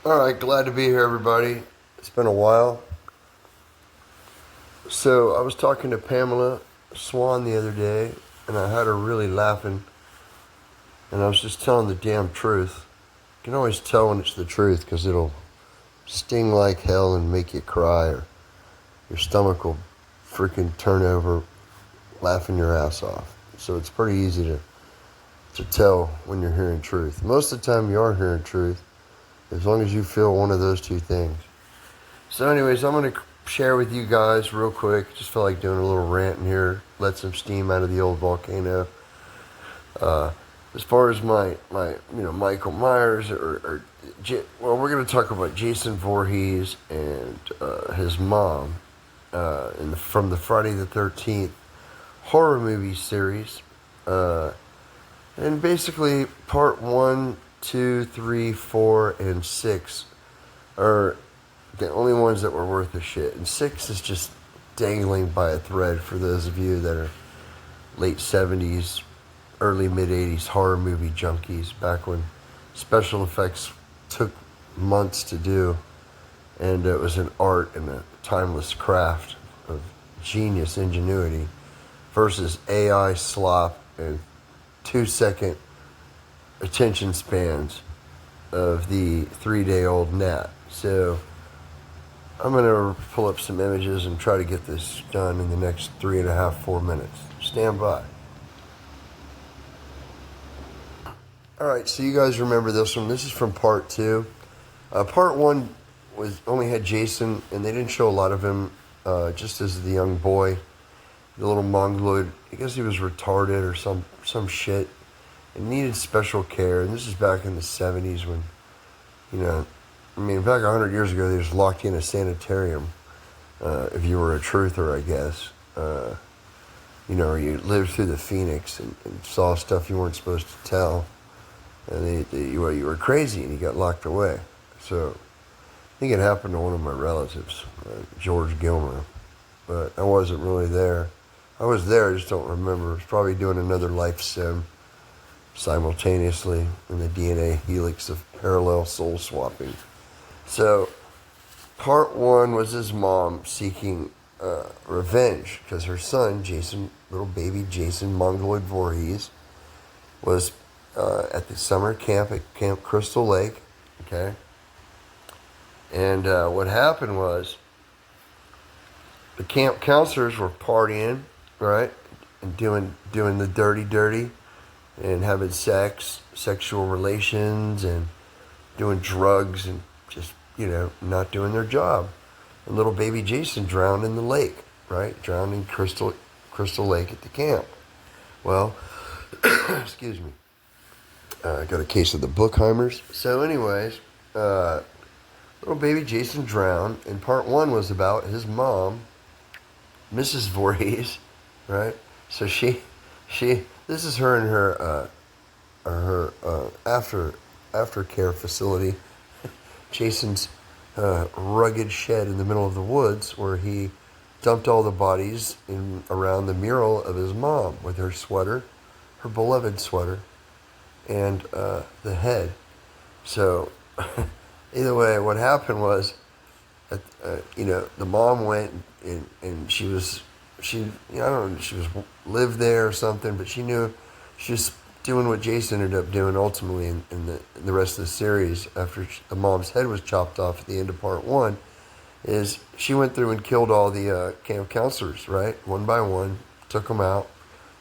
Alright, glad to be here, everybody. It's been a while. So, I was talking to Pamela Swan the other day, and I had her really laughing, and I was just telling the damn truth. You can always tell when it's the truth because it'll sting like hell and make you cry, or your stomach will freaking turn over laughing your ass off. So, it's pretty easy to tell when you're hearing truth. Most of the time, you are hearing truth, as long as you feel one of those two things. So anyways, I'm going to share with you guys real quick. Just felt like doing a little rant in here. Let some steam out of the old volcano. As far as my Michael Myers, well, we're going to talk about Jason Voorhees and his mom from the Friday the 13th horror movie series. And basically, part 1, 2, 3, 4, and 6 are the only ones that were worth a shit. And 6 is just dangling by a thread for those of you that are late 70s, early mid 80s horror movie junkies, back when special effects took months to do, and it was an art and a timeless craft of genius ingenuity versus AI slop and 2-second attention spans of the 3-day-old gnat. So I'm going to pull up some images and try to get this done in the next 3.5, 4 minutes. Stand by. Alright, so you guys remember this one. This is from part 2. Part 1 only had Jason, and they didn't show a lot of him, just as the young boy, the little mongoloid. I guess he was retarded or some shit, and needed special care. And this is back in the 70s when, back 100 years ago, they was locked in a sanitarium. If you were a truther, I guess. Or you lived through the Phoenix and saw stuff you weren't supposed to tell. And you were crazy and you got locked away. So, I think it happened to one of my relatives, George Gilmer. But I wasn't really there. I was there, I just don't remember. I was probably doing another life sim simultaneously in the DNA helix of parallel soul swapping. So, part 1 was his mom seeking revenge because her son, little baby Jason Mongoloid Voorhees, was at the summer camp at Camp Crystal Lake. Okay, and what happened was the camp counselors were partying, right, and doing the dirty, and having sexual relations, and doing drugs, and just, not doing their job. And little baby Jason drowned in the lake, right? Drowned in Crystal Lake at the camp. Well, excuse me. I got a case of the Bookheimers. So anyways, little baby Jason drowned, and part 1 was about his mom, Mrs. Voorhees, right? So this is her in her aftercare facility, Jason's rugged shed in the middle of the woods, where he dumped all the bodies around the mural of his mom with her sweater, her beloved sweater, and the head. So either way, what happened was, the mom went and she lived there or something, but she knew she was doing what Jason ended up doing ultimately in the rest of the series after the mom's head was chopped off at the end of part 1, is she went through and killed all the camp counselors, right? One by one, took them out.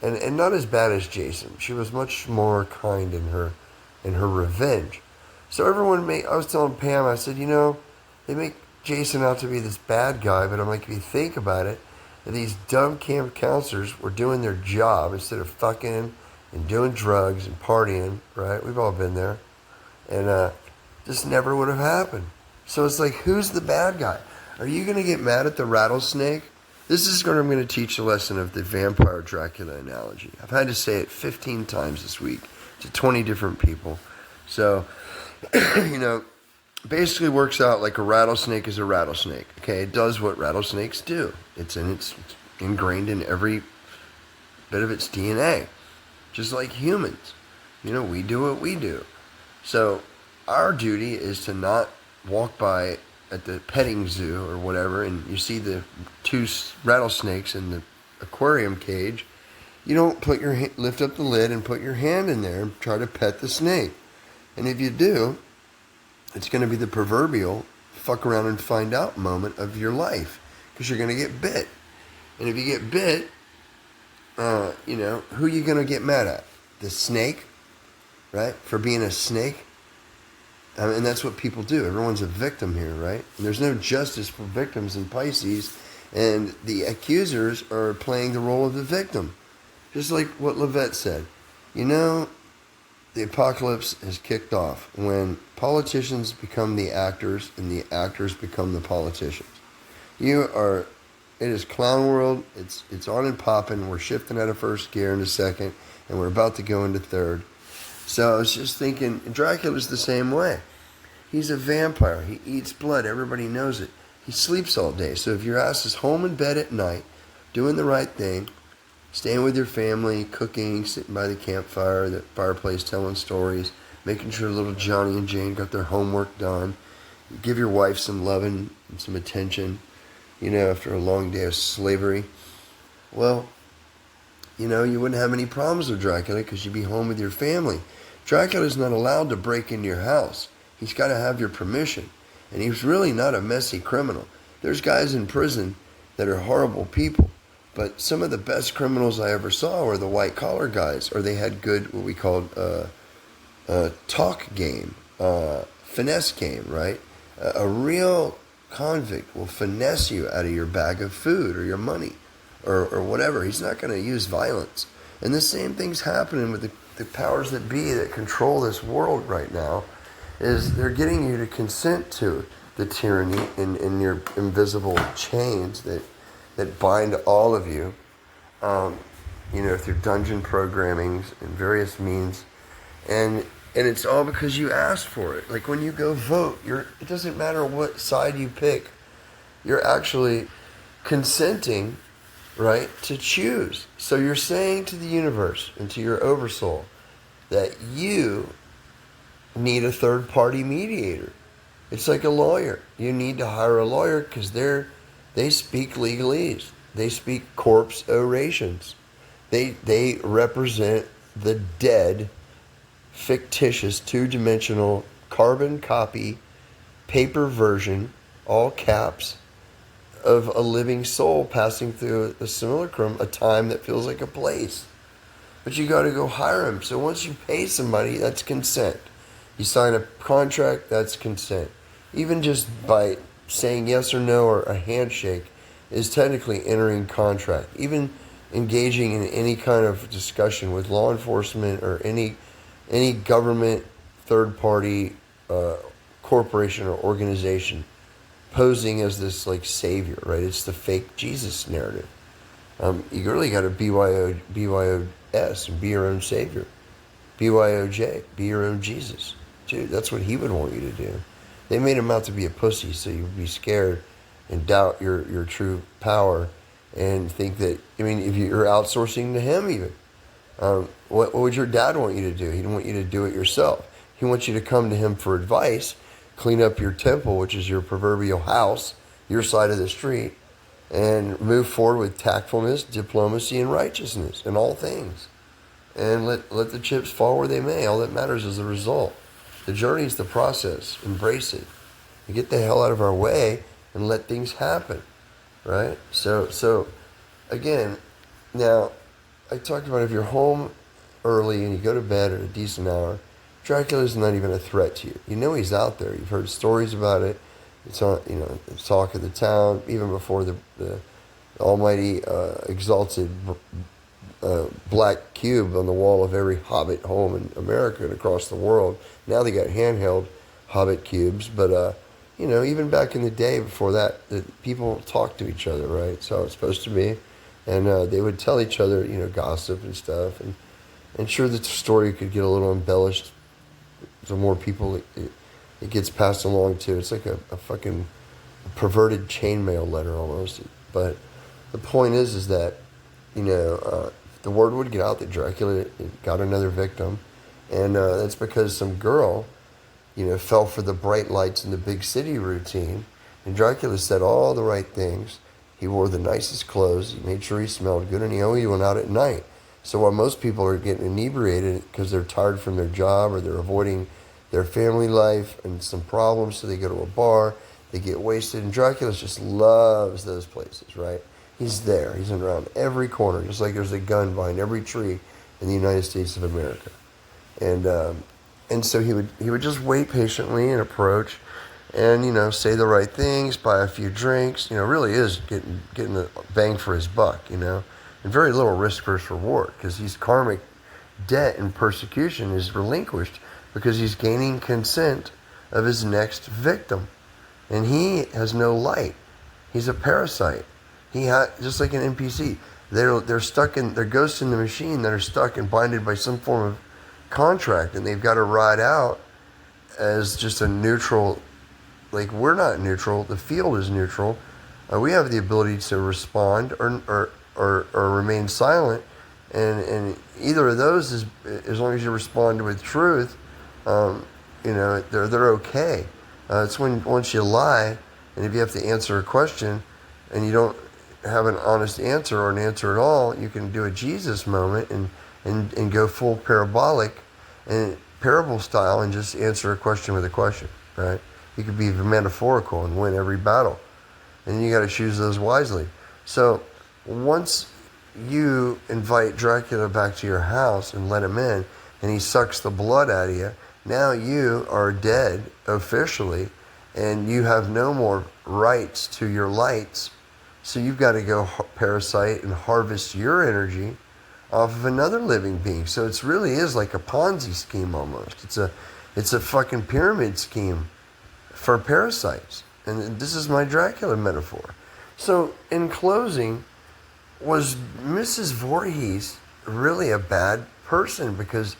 And not as bad as Jason. She was much more kind in her revenge. So I was telling Pam, I said, they make Jason out to be this bad guy, but I'm like, if you think about it, if these dumb camp counselors were doing their job instead of fucking and doing drugs and partying, right? We've all been there. And this never would have happened. So it's like, who's the bad guy? Are you going to get mad at the rattlesnake? This is I'm going to teach a lesson of the vampire Dracula analogy. I've had to say it 15 times this week to 20 different people. So, basically works out like a rattlesnake is a rattlesnake. Okay, it does what rattlesnakes do. It's ingrained in every bit of its DNA. Just like humans. We do what we do. So, our duty is to not walk by at the petting zoo or whatever, and you see the two rattlesnakes in the aquarium cage, you don't lift up the lid and put your hand in there and try to pet the snake. And if you do, it's going to be the proverbial fuck around and find out moment of your life, because you're going to get bit. And if you get bit, who are you going to get mad at? The snake, right? For being a snake? And that's what people do. Everyone's a victim here, right? And there's no justice for victims in Pisces, and the accusers are playing the role of the victim. Just like what Levette said. The apocalypse has kicked off when politicians become the actors and the actors become the politicians. It is clown world. It's on and popping. We're shifting out of first gear into second, and we're about to go into third. So I was just thinking, Dracula's the same way. He's a vampire. He eats blood. Everybody knows it. He sleeps all day. So if your ass is home in bed at night, doing the right thing, staying with your family, cooking, sitting by the campfire, the fireplace, telling stories, making sure little Johnny and Jane got their homework done, give your wife some loving and some attention, after a long day of slavery, well, you wouldn't have any problems with Dracula because you'd be home with your family. Dracula's not allowed to break into your house. He's got to have your permission. And he's really not a messy criminal. There's guys in prison that are horrible people. But some of the best criminals I ever saw were the white-collar guys, or they had good, what we called talk game, finesse game, right? A real convict will finesse you out of your bag of food or your money or whatever. He's not going to use violence. And the same thing's happening with the powers that be that control this world right now, is they're getting you to consent to the tyranny in your invisible chains that bind all of you, through dungeon programmings and various means. And it's all because you asked for it. Like when you go vote, it doesn't matter what side you pick. You're actually consenting, right, to choose. So you're saying to the universe and to your oversoul that you need a third-party mediator. It's like a lawyer. You need to hire a lawyer because they speak legalese. They speak corpse orations. They represent the dead, fictitious, two-dimensional, carbon copy, paper version, all caps, of a living soul passing through a simulacrum, a time that feels like a place. But you got to go hire him. So once you pay somebody, that's consent. You sign a contract, that's consent. Even just by saying yes or no or a handshake is technically entering contract. Even engaging in any kind of discussion with law enforcement or any government, third-party corporation or organization posing as this like savior, right? It's the fake Jesus narrative. You really got to BYOS and be your own savior. BYOJ, be your own Jesus. Dude, that's what he would want you to do. They made him out to be a pussy, so you'd be scared and doubt your true power and think that, if you're outsourcing to him even. What would your dad want you to do? He didn't want you to do it yourself. He wants you to come to him for advice, clean up your temple, which is your proverbial house, your side of the street, and move forward with tactfulness, diplomacy, and righteousness in all things. And let the chips fall where they may. All that matters is the result. The journey is the process. Embrace it. You get the hell out of our way and let things happen, right? So again, now, I talked about if you're home early and you go to bed at a decent hour, Dracula's not even a threat to you. You know he's out there. You've heard stories about it. It's on, the talk of the town, even before the almighty exalted black cube on the wall of every hobbit home in America and across the world. Now they got handheld hobbit cubes, but even back in the day before that, the people talked to each other, right? So it's supposed to be, and they would tell each other, gossip and stuff, and sure the story could get a little embellished. The more people it gets passed along to, it's like a fucking perverted chainmail letter almost. But the point is that the word would get out that Dracula got another victim, and that's because some girl fell for the bright lights and the big city routine. And Dracula said all the right things. He wore the nicest clothes. He made sure he smelled good, and he only went out at night. So while most people are getting inebriated because they're tired from their job or they're avoiding their family life and some problems, so they go to a bar, they get wasted, and Dracula just loves those places, right? He's there. He's around every corner, just like there's a gun behind every tree in the United States of America. And so he would just wait patiently and approach and, say the right things, buy a few drinks, really is getting the bang for his buck, and very little risk versus reward, because he's karmic debt and persecution is relinquished because he's gaining consent of his next victim. And he has no light. He's a parasite. Just like an NPC. They're stuck they're ghosts in the machine that are stuck and binded by some form of contract, and they've got to ride out as just a neutral. Like, we're not neutral. The field is neutral. We have the ability to respond or remain silent, and either of those is, as long as you respond with truth, they're okay. It's once you lie, and if you have to answer a question, and you don't have an honest answer or an answer at all, you can do a Jesus moment and go full parabolic and parable style and just answer a question with a question, right? You could be metaphorical and win every battle. And you got to choose those wisely. So once you invite Dracula back to your house and let him in, and he sucks the blood out of you, now you are dead officially, and you have no more rights to your lights. So you've got to go parasite and harvest your energy off of another living being. So it really is like a Ponzi scheme almost. It's a fucking pyramid scheme for parasites. And this is my Dracula metaphor. So in closing, was Mrs. Voorhees really a bad person? Because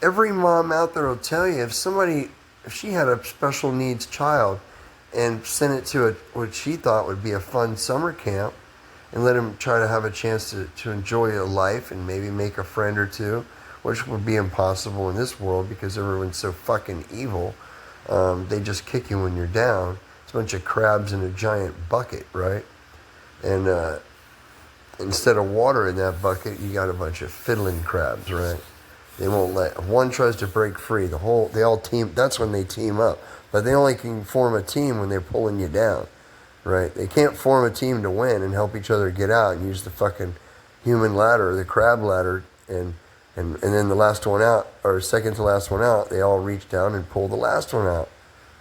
every mom out there will tell you, if she had a special needs child and sent it to what she thought would be a fun summer camp and let him try to have a chance to enjoy a life and maybe make a friend or two, which would be impossible in this world because everyone's so fucking evil. They just kick you when you're down. It's a bunch of crabs in a giant bucket, right? And instead of water in that bucket, you got a bunch of fiddling crabs, right? They won't if one tries to break free, they all team. That's when they team up. But they only can form a team when they're pulling you down, right? They can't form a team to win and help each other get out and use the fucking human ladder, the crab ladder, and then the last one out, or second to last one out, they all reach down and pull the last one out.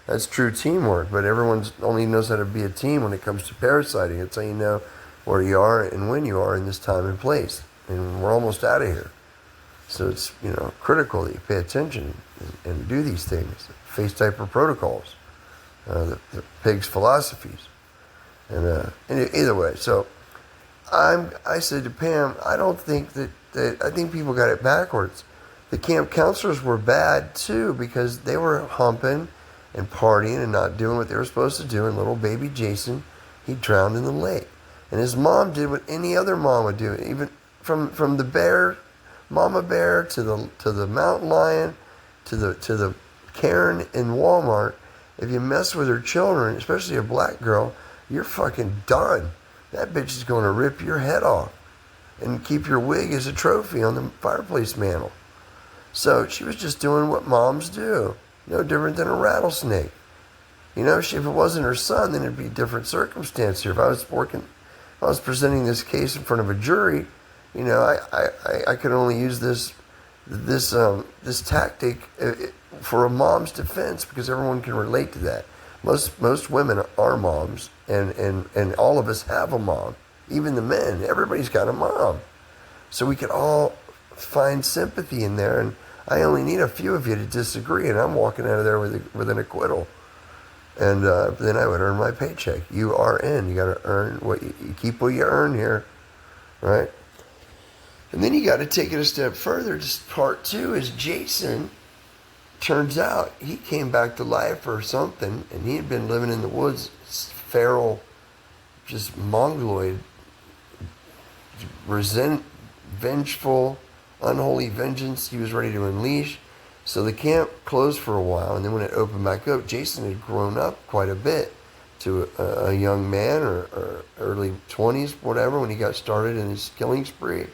That's true teamwork, but everyone only knows how to be a team when it comes to parasiting. That's how you know where you are and when you are in this time and place. And we're almost out of here. So it's, critical that you pay attention and do these things. Face diaper protocols, the pig's philosophies. And either way, so I said to Pam, I don't think that I think people got it backwards. The camp counselors were bad too because they were humping and partying and not doing what they were supposed to do. And little baby Jason, he drowned in the lake. And his mom did what any other mom would do, even from the bear, mama bear, to the mountain lion, to the Karen in Walmart. If you mess with her children, especially a black girl, you're fucking done. That bitch is going to rip your head off and keep your wig as a trophy on the fireplace mantle. So she was just doing what moms do. No different than a rattlesnake. If it wasn't her son, then it'd be a different circumstance here. If I was presenting this case in front of a jury, I could only use this tactic for a mom's defense because everyone can relate to that. Most women are moms, and all of us have a mom. Even the men, everybody's got a mom. So we could all find sympathy in there, and I only need a few of you to disagree, and I'm walking out of there with an acquittal. And then I would earn my paycheck. You are in. You got to earn what you keep what you earn here, right? And then you got to take it a step further. Just part two is Jason. Turns out he came back to life or something, and he had been living in the woods, feral, just mongoloid, vengeful, unholy vengeance he was ready to unleash. So the camp closed for a while, and then when it opened back up, Jason had grown up quite a bit to a young man or early 20s, whatever, when he got started in his killing spree.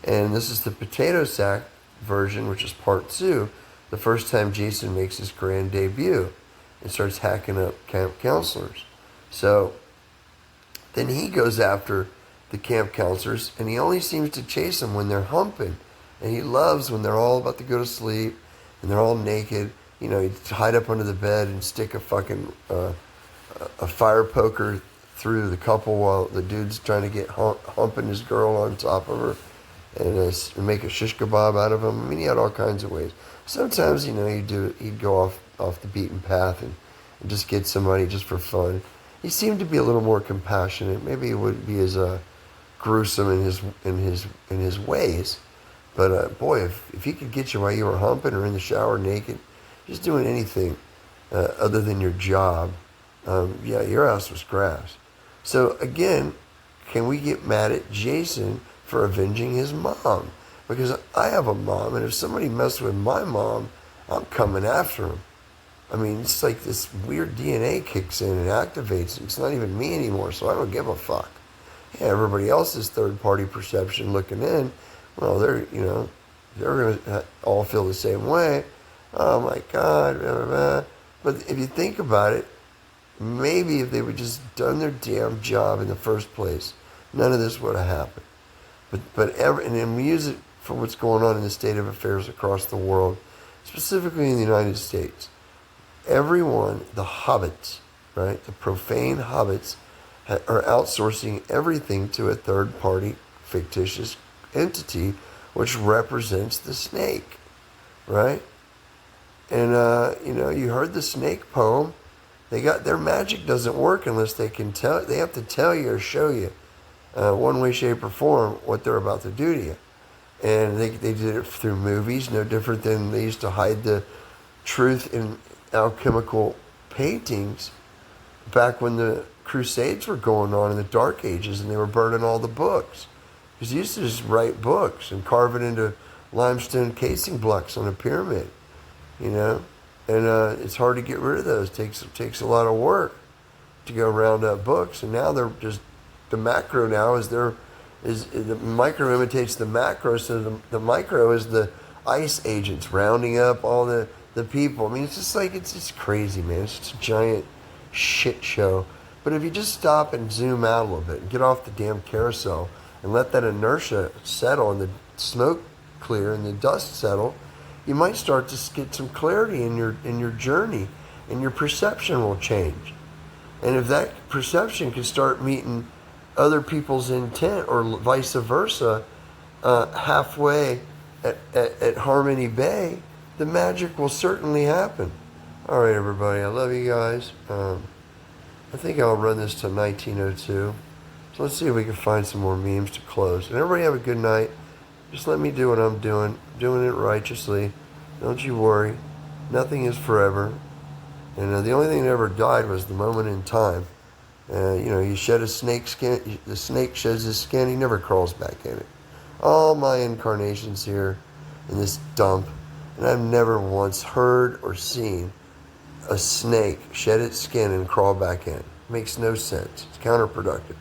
And this is the potato sack version, which is part 2, the first time Jason makes his grand debut and starts hacking up camp counselors. So then he goes after the camp counselors, and he only seems to chase them when they're humping. And he loves when they're all about to go to sleep and they're all naked. You know, he'd hide up under the bed and stick a fucking a fire poker through the couple while the dude's trying to get humping his girl on top of her and make a shish kebab out of him. I mean, he had all kinds of ways. Sometimes, you know, he'd go off the beaten path and just get somebody just for fun. He seemed to be a little more compassionate. Maybe he wouldn't be as gruesome in his ways. But boy, if he could get you while you were humping or in the shower naked, just doing anything other than your job, yeah, your ass was grass. So again, can we get mad at Jason for avenging his mom? Because I have a mom, and if somebody messed with my mom, I'm coming after him. I mean, it's like this weird DNA kicks in and activates. It's not even me anymore, so I don't give a fuck. Yeah, everybody else's third-party perception looking in, well, they're going to all feel the same way. Oh, my God, blah, blah, blah. But if you think about it, maybe if they would just done their damn job in the first place, none of this would have happened. And then we use it for what's going on in the state of affairs across the world, specifically in the United States. Everyone, the hobbits, right, the profane hobbits, are outsourcing everything to a third-party fictitious entity which represents the snake, right? And, you heard the snake poem. Their magic doesn't work unless they have to tell you or show you one way, shape, or form what they're about to do to you. And they did it through movies, no different than they used to hide the truth in alchemical paintings back when the Crusades were going on in the Dark Ages and they were burning all the books. Because they used to just write books and carve it into limestone casing blocks on a pyramid, you know? And it's hard to get rid of those. It takes a lot of work to go round up books. And now they're just, the macro now is the micro imitates the macro, so the micro is the ICE agents rounding up all the people. I mean, it's just crazy, man. It's just a giant shit show. But if you just stop and zoom out a little bit and get off the damn carousel and let that inertia settle and the smoke clear and the dust settle, you might start to get some clarity in your journey, and your perception will change. And if that perception can start meeting other people's intent or vice versa halfway at Harmony Bay, the magic will certainly happen. All right, everybody, I love you guys. I think I'll run this to 1902. So let's see if we can find some more memes to close. And everybody have a good night. Just let me do what I'm doing. I'm doing it righteously. Don't you worry. Nothing is forever. And the only thing that ever died was the moment in time. You shed a snake skin. The snake sheds his skin. He never crawls back in it. All my incarnations here in this dump. And I've never once heard or seen a snake shed its skin and crawl back in. Makes no sense. It's counterproductive.